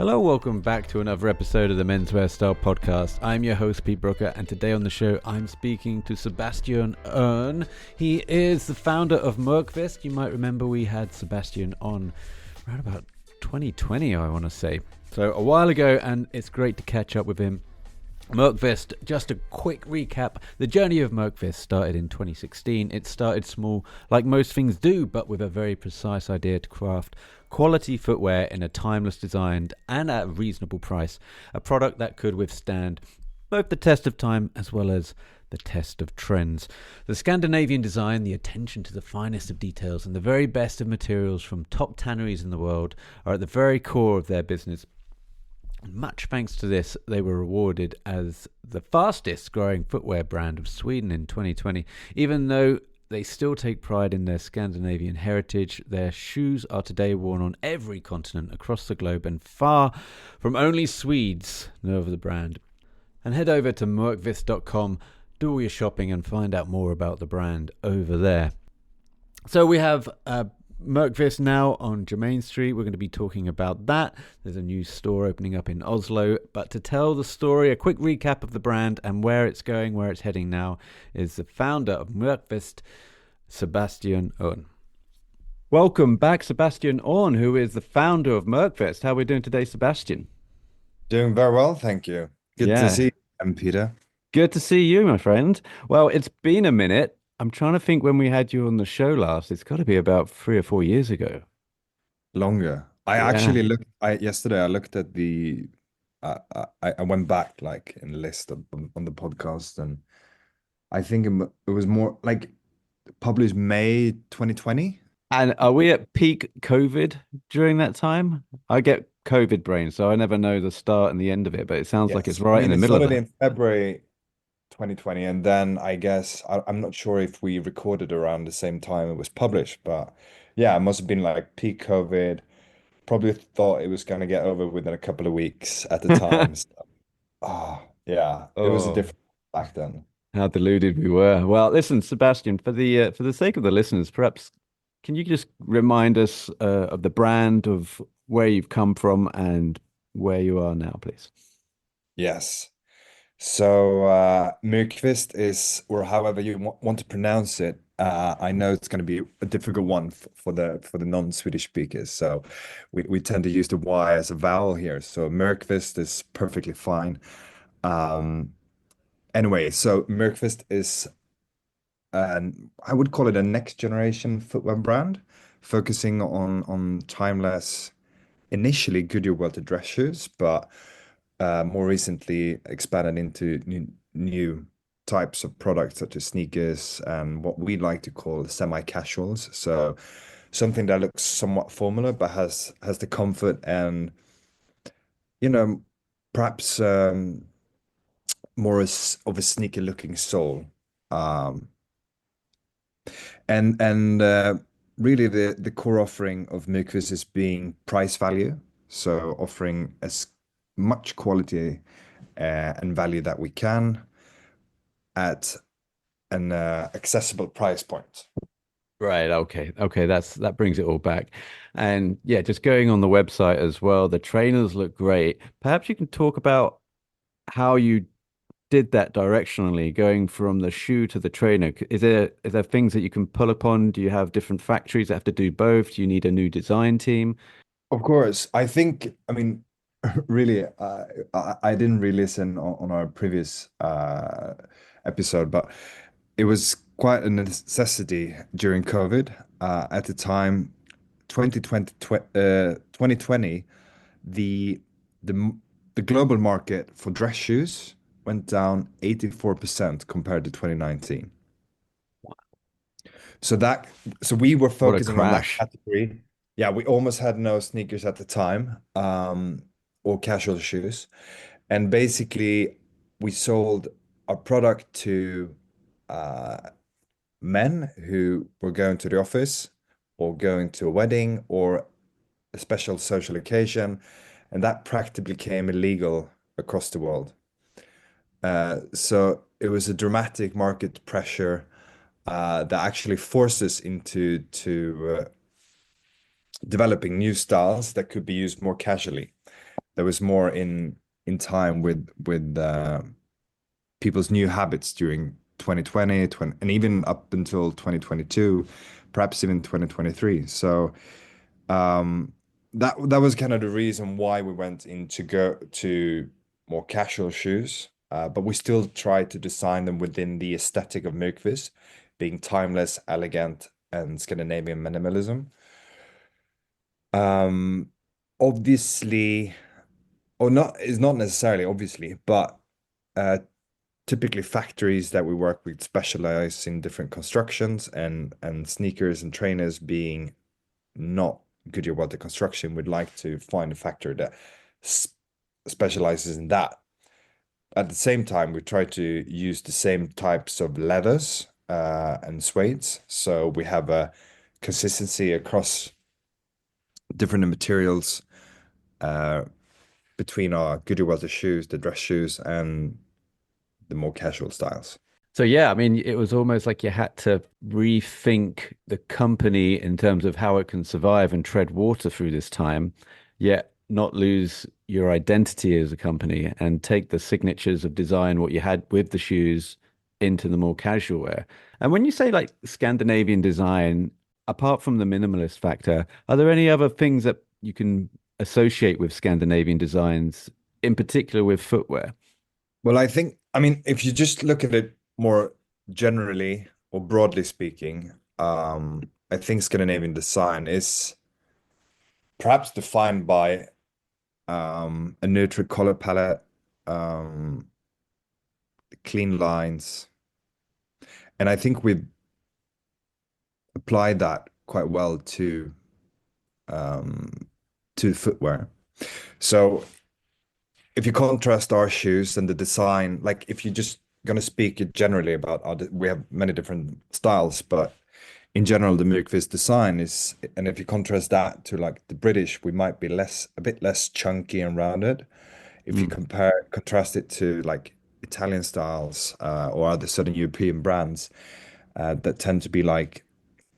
Hello, welcome back to another episode of the Menswear Style Podcast. I'm your host, Pete Brooker, and today on the show, I'm speaking to Sebastian Öhrn. He is the founder of Myrqvist. You might remember we had Sebastian on around about 2020, I want to say. So a while ago, and it's great to catch up with him. Myrqvist, just a quick recap. The journey of Myrqvist started in 2016. It started small, like most things do, but with a very precise idea to craft quality footwear in a timeless design and at a reasonable price. A product that could withstand both the test of time as well as the test of trends. The Scandinavian design, the attention to the finest of details, and the very best of materials from top tanneries in the world are at the very core of their business. Much thanks to this, they were rewarded as the fastest growing footwear brand of Sweden in 2020. Even though they still take pride in their Scandinavian heritage, their shoes are today worn on every continent across the globe, and far from only Swedes know of the brand. And head over to Myrqvist.com, do all your shopping and find out more about the brand over there. So we have Myrqvist now on Germain Street. We're going to be talking about that. There's a new store opening up in Oslo. But to tell the story, a quick recap of the brand and where it's going, where it's heading now, is the founder of Myrqvist, Sebastian Öhrn. Welcome back, Sebastian Öhrn, who is the founder of Myrqvist. How are we doing today, Sebastian? Doing very well, thank you. Good to see you, Peter. Good to see you, my friend. Well, it's been a minute. I'm trying to think when we had you on the show last. It's got to be about 3 or 4 years ago. Longer. I Yeah. actually looked. Yesterday I looked at the. I went back like in the list on the podcast, and I think it was more like published May 2020. And are we at peak COVID during that time? I get COVID brain, so I never know the start and the end of it, but it sounds like it's Yes, I right in mean the it middle of started that. in February 2020, and then I guess I'm not sure if we recorded around the same time it was published, but yeah, it must have been like peak COVID. Probably thought it was going to get over within a couple of weeks at the time. Oh, yeah, it was a Oh, different back then. how deluded we were. Well, listen, Sebastian, for the sake of the listeners, perhaps can you just remind us of the brand, of where you've come from and where you are now, please? Yes. So Myrqvist is, or however you want to pronounce it. I know it's going to be a difficult one for the non-Swedish speakers. So we tend to use the Y as a vowel here. So Myrqvist is perfectly fine. Um, anyway, so Myrqvist is I would call it a next generation footwear brand, focusing on timeless, initially Goodyear welted dress shoes, but more recently expanded into new types of products such as sneakers and what we like to call semi-casuals. So something that looks somewhat formal but has the comfort and you know perhaps more as of a sneaker looking sole. Um, and really the core offering of Myrqvist is being price value, so offering as much quality and value that we can at an accessible price point. Right. Okay. Okay. That brings it all back. And yeah, just going on the website as well, the trainers look great. Perhaps you can talk about how you did that directionally, going from the shoe to the trainer. Is there things that you can pull upon? Do you have different factories that have to do both? Do you need a new design team? Of course, I think, I mean, really, I didn't re-listen on our previous episode, but it was quite a necessity during COVID. At the time, 2020, the the the global market for dress shoes went down 84% compared to 2019. So that so we were What a focusing on that crash. category. Yeah, we almost had no sneakers at the time, or casual shoes. And basically we sold our product to uh, men who were going to the office or going to a wedding or a special social occasion, and that practically became illegal across the world. So it was a dramatic market pressure that actually forced us into to developing new styles that could be used more casually. There was more in time with people's new habits during 2020, and even up until 2022, perhaps even 2023. So um, that was kind of the reason why we went into go to more casual shoes. But we still try to design them within the aesthetic of Myrqvist, being timeless, elegant, and Scandinavian minimalism. Um, Obviously, or not is not necessarily obviously, but uh, typically factories that we work with specialize in different constructions, and sneakers and trainers being not Goodyear welted construction would like to find a factory that s specializes in that. At the same time, we try to use the same types of leathers and suedes, so we have a consistency across different materials uh, between our Goodyear welted shoes, the dress shoes, and the more casual styles. So yeah, I mean, it was almost like you had to rethink the company in terms of how it can survive and tread water through this time, yet not lose your identity as a company and take the signatures of design, what you had with the shoes, into the more casual wear. And when you say like Scandinavian design, apart from the minimalist factor, are there any other things that you can associate with Scandinavian designs, in particular with footwear? Well, I mean, if you just look at it more generally or broadly speaking, I think Scandinavian design is perhaps defined by a neutral color palette, um, clean lines, and I think we've applied that quite well um, to footwear. So if you contrast our shoes and the design, like if you're just gonna speak it generally about we have many different styles, but in general, the Myrqvist design is, and if you contrast that to like the British, we might be a bit less chunky and rounded. If you Mm, contrast it to like Italian styles or other Southern European brands that tend to be like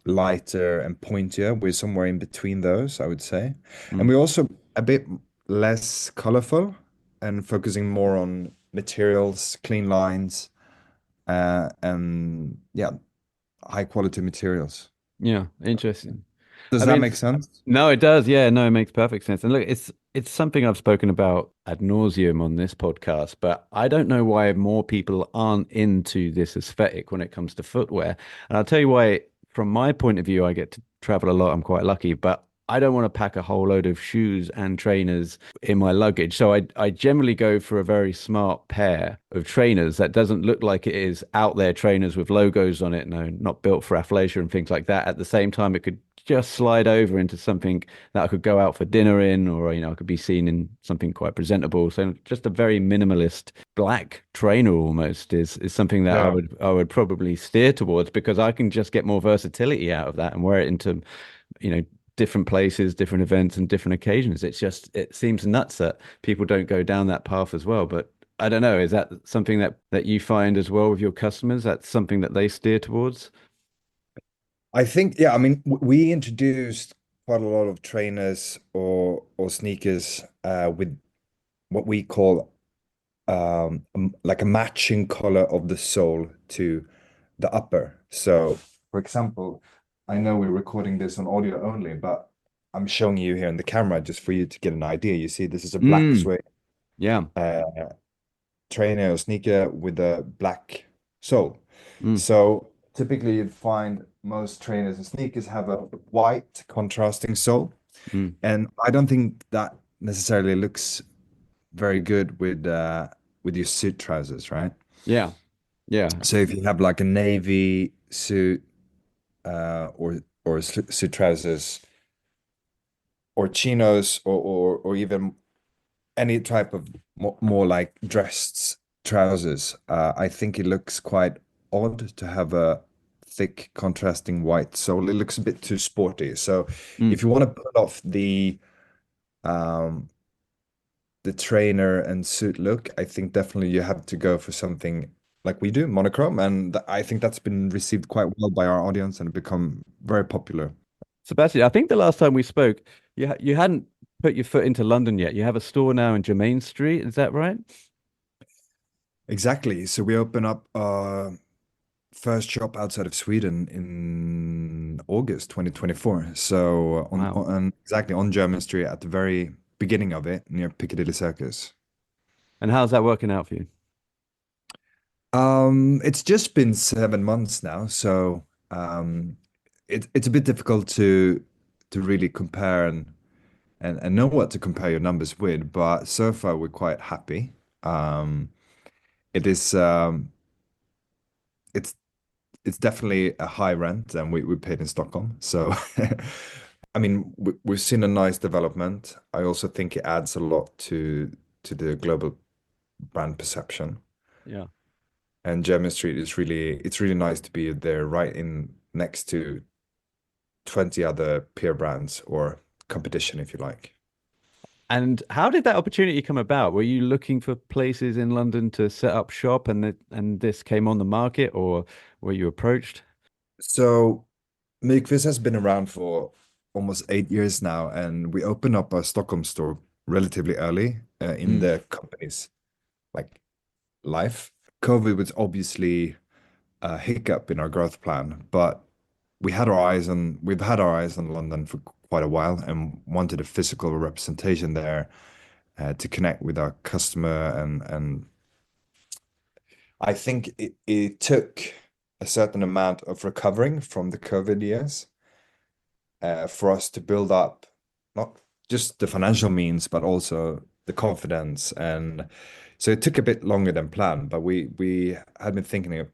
lighter and pointier. We're somewhere in between those, I would say. And mm. we're also a bit less colorful and focusing more on materials, clean lines, and yeah, high quality materials. Yeah, interesting. Does I that mean, make sense? no, it does. Yeah, no, it makes perfect sense. And look, it's something I've spoken about ad nauseum on this podcast, but I don't know why more people aren't into this aesthetic when it comes to footwear. And I'll tell you why, from my point of view, I get to travel a lot. I'm quite lucky, but I don't want to pack a whole load of shoes and trainers in my luggage. So I generally go for a very smart pair of trainers that doesn't look like it is out there trainers with logos on it. No, not built for athleisure and things like that. At the same time, it could just slide over into something that I could go out for dinner in, or I could be seen in something quite presentable. So just a very minimalist black trainer almost is something that Yeah. I would probably steer towards because I can just get more versatility out of that and wear it into, you know, different places, different events, and different occasions. It seems nuts that people don't go down that path as well. But I don't know, is that something that you find as well with your customers? That's something that they steer towards? I think, yeah, I mean, we introduced quite a lot of trainers or sneakers with what we call like a matching color of the sole to the upper. So, for example, I know we're recording this on audio only, but I'm showing you here in the camera just for you to get an idea. You see, this is a black Mm, suede yeah. uh, trainer or sneaker with a black sole. Mm, So typically you'd find most trainers and sneakers have a white contrasting sole. mm. And I don't think that necessarily looks very good with your suit trousers, right? Yeah. Yeah. So if you have like a navy suit or suit trousers or chinos or even any type of more like dressed trousers, I think it looks quite odd to have a thick contrasting white sole. It looks a bit too sporty. So Mm. if you want to put off um the trainer and suit look, I think definitely you have to go for something like we do, monochrome, and I think that's been received quite well by our audience and become very popular. Sebastian, I think the last time we spoke, you hadn't put your foot into London yet. You have a store now in Jermyn Street, is that right? Exactly. So we open up first shop outside of Sweden in August 2024. So Wow. exactly on German Street at the very beginning of it near Piccadilly Circus. And how's that working out for you? It's just been 7 months now, so it's a bit difficult to really compare and know what to compare your numbers with, but so far we're quite happy. Um, it is it's it's definitely a high rent than we paid in Stockholm. So I mean we've seen a nice development. I also think it adds a lot to the global brand perception. Yeah. And German Street is it's really nice to be there right in next to 20 other peer brands or competition, if you like. And how did that opportunity come about? Were you looking for places in London to set up shop and this came on the market, or were you approached? So Myrqvist has been around for almost 8 years now, and we opened up a Stockholm store relatively early in Mm, the company's like life. COVID was obviously a hiccup in our growth plan, but we've had our eyes on London for quite a while and wanted a physical representation there to connect with our customer and I think it took a certain amount of recovering from the COVID years for us to build up not just the financial means, but also the confidence. And so it took a bit longer than planned, but we had been thinking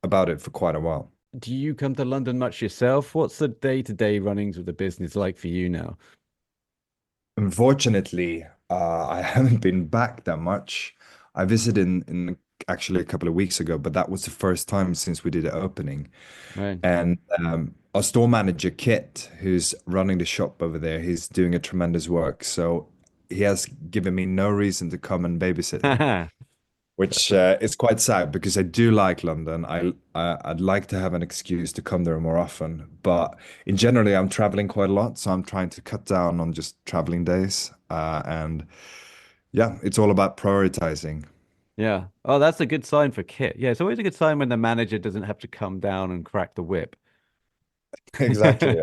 about it for quite a while. do you come to London much yourself? What's the day-to-day runnings of the business like for you now? Unfortunately, I haven't been back that much. I visited in actually a couple of weeks ago, but that was the first time since we did the opening. Right. And our store manager, Kit, who's running the shop over there, he's doing a tremendous work. So he has given me no reason to come and babysit him, which is quite sad because I do like London. I'd like to have an excuse to come there more often, but in generally, I'm traveling quite a lot, so I'm trying to cut down on just traveling days. And yeah, it's all about prioritizing. Yeah. Oh, that's a good sign for Kit. Yeah, it's always a good sign when the manager doesn't have to come down and crack the whip. Exactly.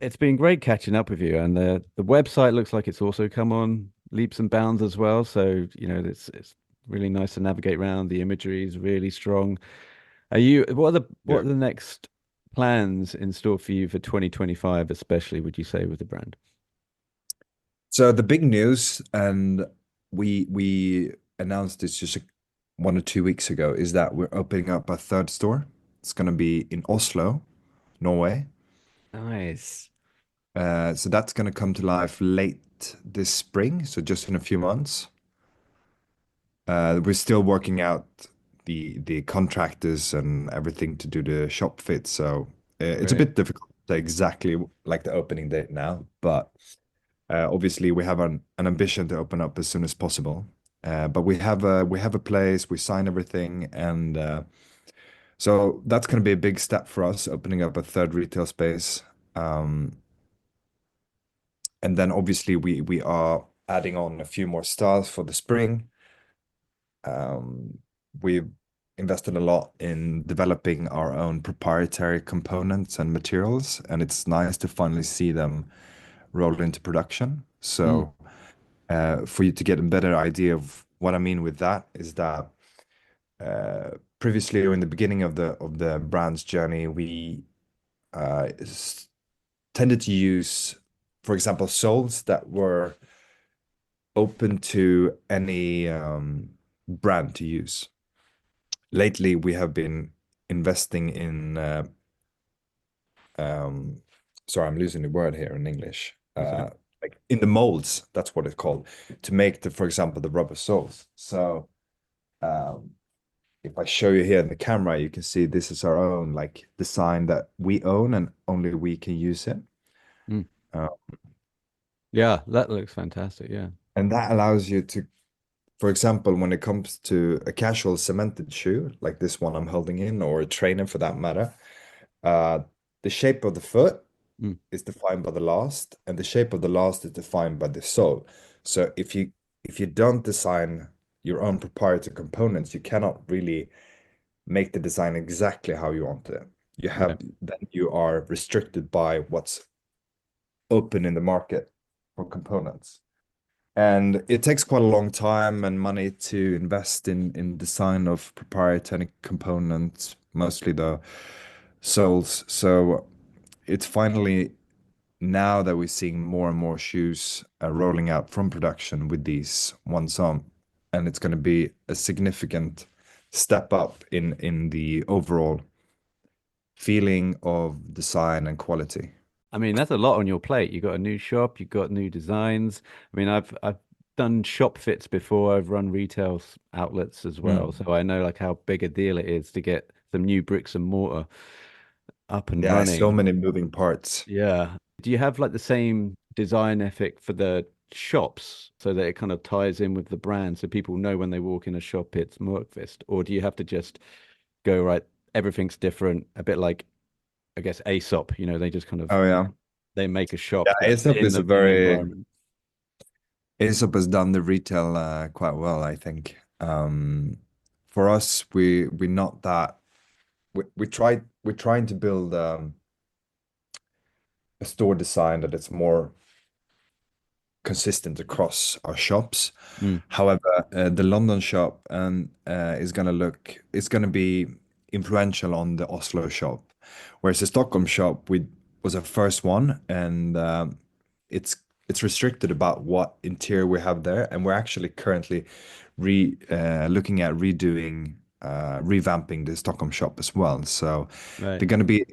It's been great catching up with you, and the website looks like it's also come on leaps and bounds as well. So, it's really nice to navigate around. The imagery is really strong. What Yeah. are the next plans in store for you for 2025, especially, would you say, with the brand? So the big news, and we announced this just 1 or 2 weeks ago, is that we're opening up a third store. It's going to be in Oslo, Norway. Nice. So that's going to come to life late this spring, so just in a few months. We're still working out the contractors and everything to do the shop fit, so it's a Great. bit difficult to say exactly like the opening date now, but obviously we have an ambition to open up as soon as possible. But we have a place, we sign everything, and so that's going to be a big step for us, opening up a third retail space. Um, and then obviously we are adding on a few more styles for the spring. We've invested a lot in developing our own proprietary components and materials, and it's nice to finally see them roll into production. Mm, So, for you to get a better idea of what I mean with that is that previously or in the beginning of the brand's journey, we tended to use, for example, soles that were open to any brand to use. Lately, we have been investing in um, sorry, I'm losing the word here in English. that's right. Like in the molds, that's what it's called, to make for example, the rubber soles. So um, if I show you here in the camera, you can see this is our own like design that we own and only we can use it. Mm. Uh, Yeah, that looks fantastic. Yeah. and that allows you to, for example, when it comes to a casual cemented shoe, like this one I'm holding in, or a trainer for that matter, uh, the shape of the foot. Mm. is defined by the last, and the shape of the last is defined by the sole. So if you don't design your own proprietary components, you cannot really make the design exactly how you want it. You Yeah. have then you are restricted by what's open in the market for components. And it takes quite a long time and money to invest in design of proprietary components, mostly the soles. So it's finally now that we're seeing more and more shoes rolling out from production with these ones on, and it's going to be a significant step up in the overall feeling of design and quality. I mean, that's a lot on your plate. You got a new shop, you've got new designs. I mean, I've done shop fits before. I've run retail outlets as well, Mm. so I know like how big a deal it is to get some new bricks and mortar up and Yeah, so running. many moving parts. Yeah. Do you have like the same design ethic for the shops so that it kind of ties in with the brand so people know when they walk in a shop it's Myrqvist? Or do you have to just go, right, everything's different, a bit like I guess Aesop, they just kind of Oh yeah. they make a Yeah, shop that's Aesop is a in the very environment. Aesop has done the retail quite well, I think. For us, we're not that we're trying to build a store design that is more consistent across our shops. Mm, However, the London shop and is gonna look it's gonna be influential on the Oslo shop, whereas the Stockholm shop we was our first one, and it's it's restricted about what interior we have there, and we're actually currently re looking at redoing revamping the Stockholm shop as well. So right. they're gonna be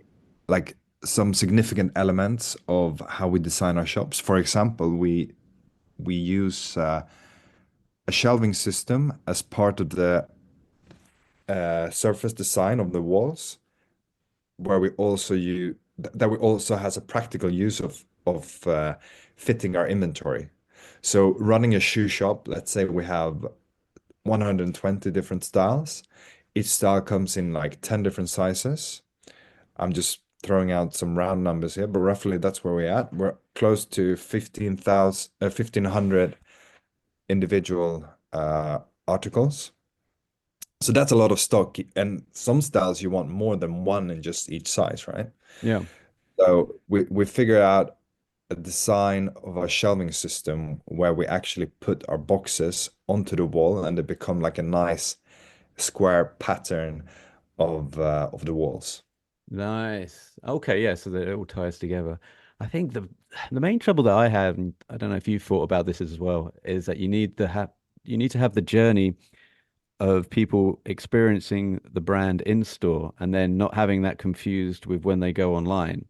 like some significant elements of how we design our shops. For example, we use a shelving system as part of the surface design of the walls, where we also use that we also has a practical use of fitting our inventory. So running a shoe shop, let's say we have 120 different styles. Each style comes in like 10 different sizes. I'm just throwing out some round numbers here, but roughly that's where we're at. We're close to 15,000, 1,500 individual articles. So that's a lot of stock. And some styles you want more than one in just each size, right? Yeah. So we figure out a design of our shelving system where we actually put our boxes onto the wall and they become like a nice square pattern of the walls. Nice. Okay, yeah, so that it all ties together. I think the main trouble that I have, and I don't know if you've thought about this as well, is that you need to have the journey of people experiencing the brand in store and then not having that confused with when they go online.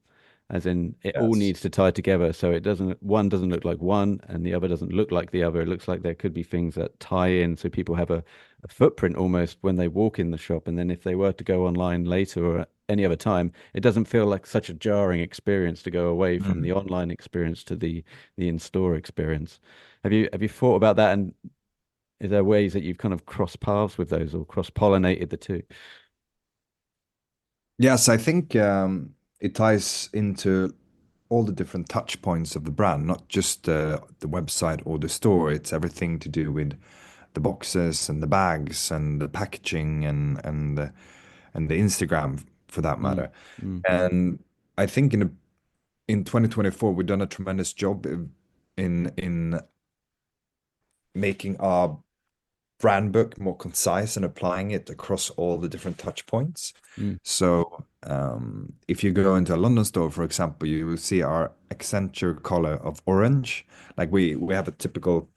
As in, it all Yes. needs to tie together so one doesn't look like one and the other doesn't look like the other. It looks like there could be things that tie in so people have a footprint almost when they walk in the shop. And then if they were to go online later or at any other time, it doesn't feel like such a jarring experience to go away from the Mm. online experience to the in-store experience. Have you thought about that? And is there ways that you've kind of crossed paths with those or cross-pollinated the two? Yes, I think it ties into all the different touch points of the brand, not just the website or the store. It's everything to do with the boxes and the bags and the packaging and the Instagram for that Mm, matter. mm, And I think in 2024 we've done a tremendous job in making our brand book more concise and applying it across all the different touch points. mm, So if you go into a London store, for example, you will see our Accenture color of orange. Like we have a typical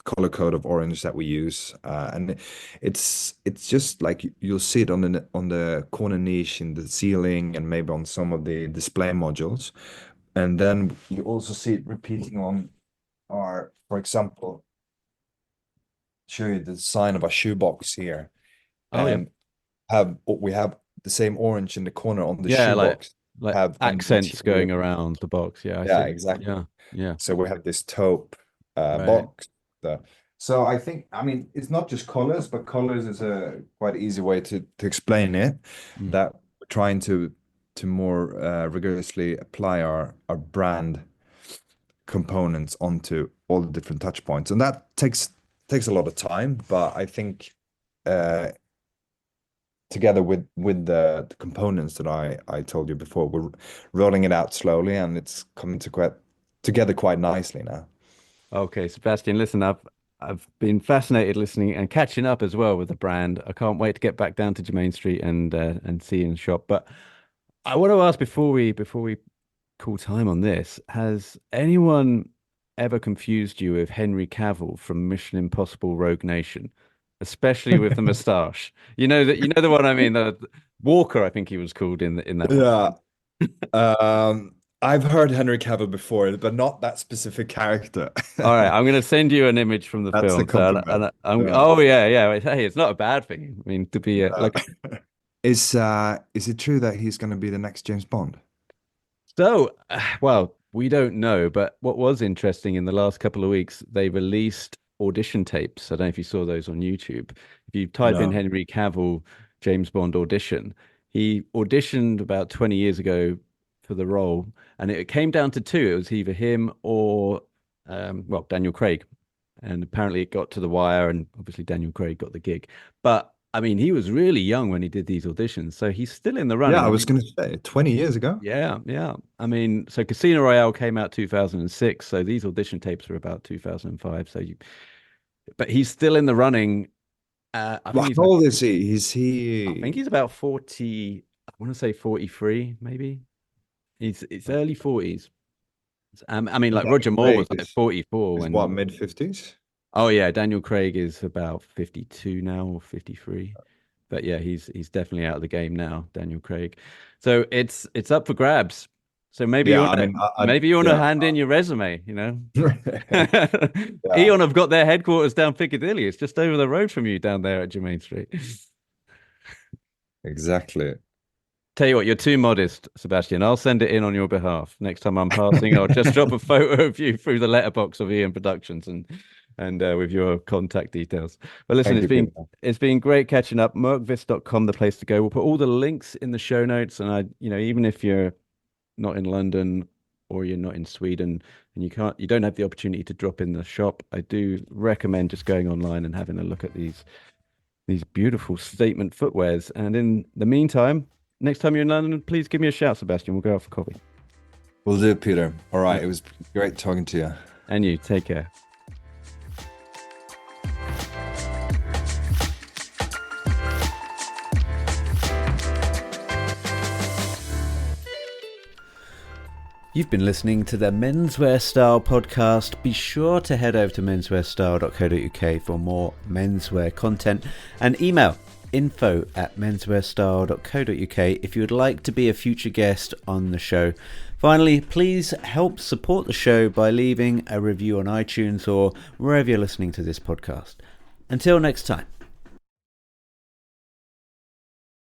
color code of orange that we use, and it's just like you'll see it on the corner niche in the ceiling and maybe on some of the display modules, and then you also see it repeating on our, for example, show you the design of our shoebox here, oh yeah. and we have the same orange in the corner on the Yeah, shoebox. like Have on the accents interior. going around the box. Yeah, I Yeah, see. exactly. Yeah, yeah, So we have this taupe right. box. So I think, I mean, it's not just colors, but colors is a quite easy way to explain it. Mm, That we're trying to to more rigorously apply our brand components onto all the different touch points, and that takes a lot of time. But I think together with the components that I told you before, we're rolling it out slowly, and it's coming together quite nicely now. Okay, Sebastian, listen, I've been fascinated listening and catching up as well with the brand. I can't wait to get back down to Jermaine Street and see and shop. But I want to ask before we call time on this, has anyone ever confused you with Henry Cavill from Mission Impossible Rogue Nation, especially with the moustache? You know the one I mean, the Walker, I think he was called in that one. Yeah. I've heard Henry Cavill before, but not that specific character. All right, I'm going to send you an image from the That's the film. So, compliment. I'm, Yeah. oh yeah, yeah. Hey, it's not a bad thing. I mean, to be Yeah. like, Is it true that he's going to be the next James Bond? so, well, we don't know, but what was interesting in the last couple of weeks, they released audition tapes. I don't know if you saw those on YouTube. If you type in No. Henry Cavill James Bond audition, he auditioned about 20 years ago for the role, and it came down to two. It was either him or, well, Daniel Craig. And apparently it got to the wire, and obviously Daniel Craig got the gig. But I mean, he was really young when he did these auditions, so he's still in the Yeah, running. I I was mean, going to say 20 years ago. yeah, yeah. I mean, so Casino Royale came out 2006, so these audition tapes were about 2005. But he's still in the running. I Well, think he's how about, old is he? Is I think he? he's about 40. I want to say 43, maybe. It's early 40s. I mean, like Daniel Roger Moore Craig was like is 44 is what, when. mid 50s? Oh yeah, Daniel Craig is about 52 now or 53. But yeah, he's definitely out of the game now, Daniel Craig. So it's up for grabs. So Yeah, I mean, maybe you want to yeah. hand in your resume, you know. Yeah, Eon have got their headquarters down Piccadilly. It's just over the road from you down there at Jermaine Street. exactly. Tell you what, you're too modest, Sebastian. I'll send it in on your behalf. Next time I'm passing, I'll just drop a photo of you through the letterbox of Ian Productions and with your contact details. But listen, Thank you, Peter. it's been great catching up. Myrqvist.com, the place to go. We'll put all the links in the show notes. And even if you're not in London or you're not in Sweden and you don't have the opportunity to drop in the shop, I do recommend just going online and having a look at these beautiful statement footwears. And in the meantime, next time you're in London, please give me a shout, Sebastian. We'll go out for coffee. Will do, Peter. All right, Yeah. it was great talking to you. And you, take care. You've been listening to the Menswear Style podcast. Be sure to head over to menswearstyle.co.uk for more menswear content and email info@menswearstyle.co.uk if you would like to be a future guest on the show. Finally, please help support the show by leaving a review on iTunes or wherever you're listening to this podcast. Until next time.